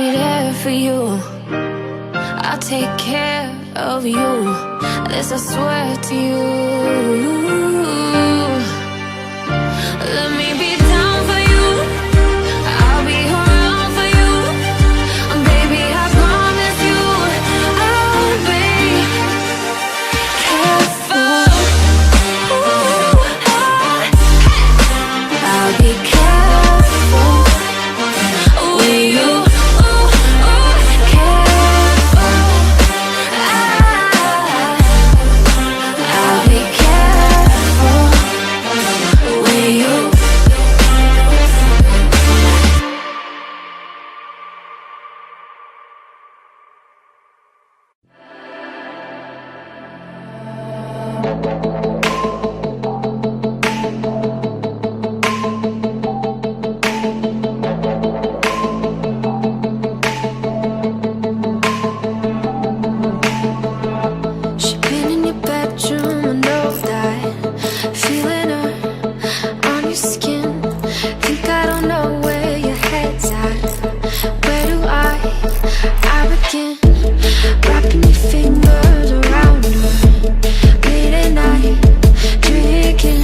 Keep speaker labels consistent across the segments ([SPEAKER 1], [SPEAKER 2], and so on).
[SPEAKER 1] be there for you. I'll take care of you. This I swear to you. Let me be down for you. I'll be around for you. Baby, I promise you I'll be careful. I'll be careful with you. I'll be careful with you. She been in your bedroom, I know that. Feeling her on your skin. Think I don't know where your head's at. Where do I begin? Wrapping your fingers around her. Late at night, drinking.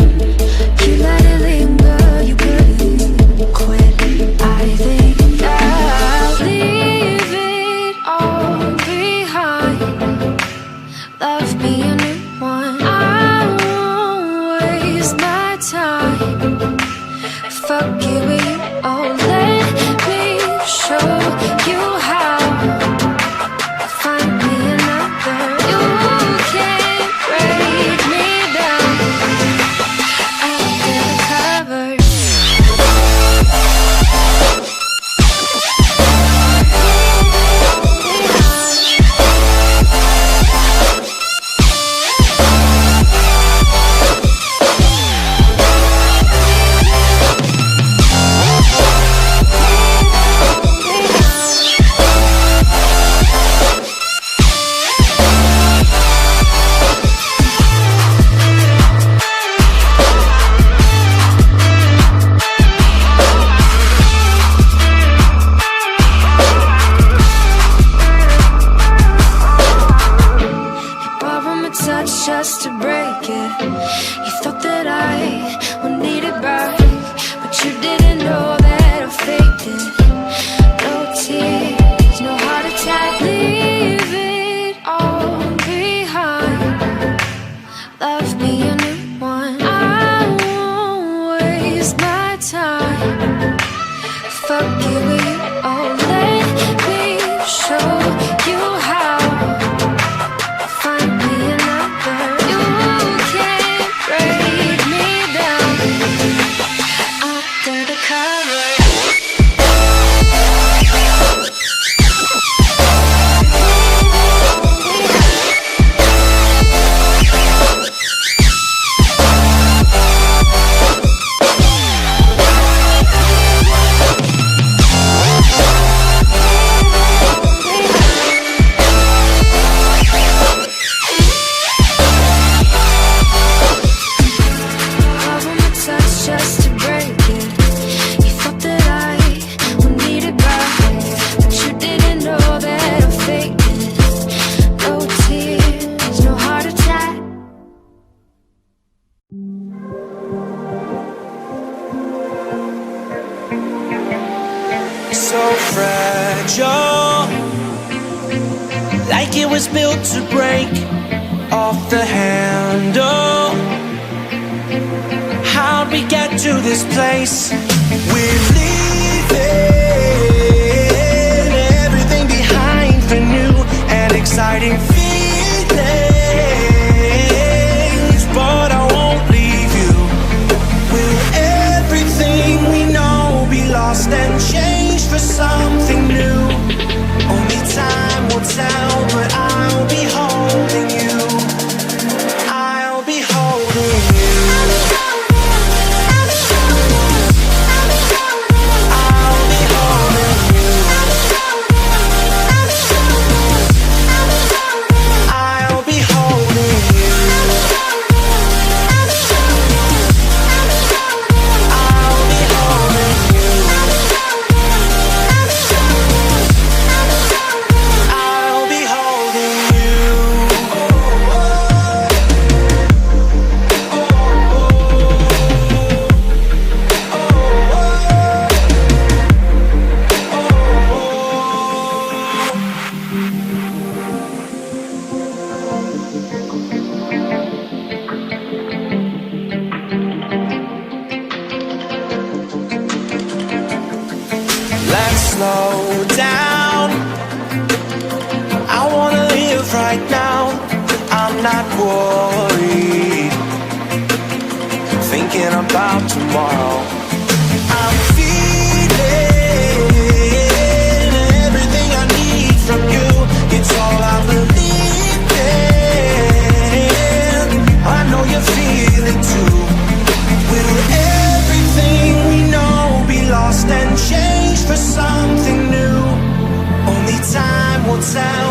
[SPEAKER 1] You let it linger, you couldn't quit. I think I'll leave it all behind. Love me a new one. I won't waste my time. Fuck you with you. Oh, let me show you how. Find me another. You can't break me down. Under the covers. Borrow my touch just to break it. You thought that I would need it back, but you didn't know that I faked it. No tears, no heart attack. Leave it all behind. Love me a new one. I won't waste my time. Fuck you with you. Oh, let me show you how. Find me another. You can't break me down. Under the covers. Borrow my touch just to break it. You thought that I would need it back, but you didn't know that I faked it. No tears, no heart attack.
[SPEAKER 2] So fragile, like it was built to break off the handle. How'd we get to this place? We're leaving everything behind for new and exciting feelings, but I won't leave you. Will everything we know be lost and changed for something new? Only time will tell, but I'll be holding you. I'll be holding you. not worried, thinking about tomorrow. I'm feeling everything I need from you. It's all I believe in. I know you feel it too. Will everything we know be lost and changed for something new? Only time will tell.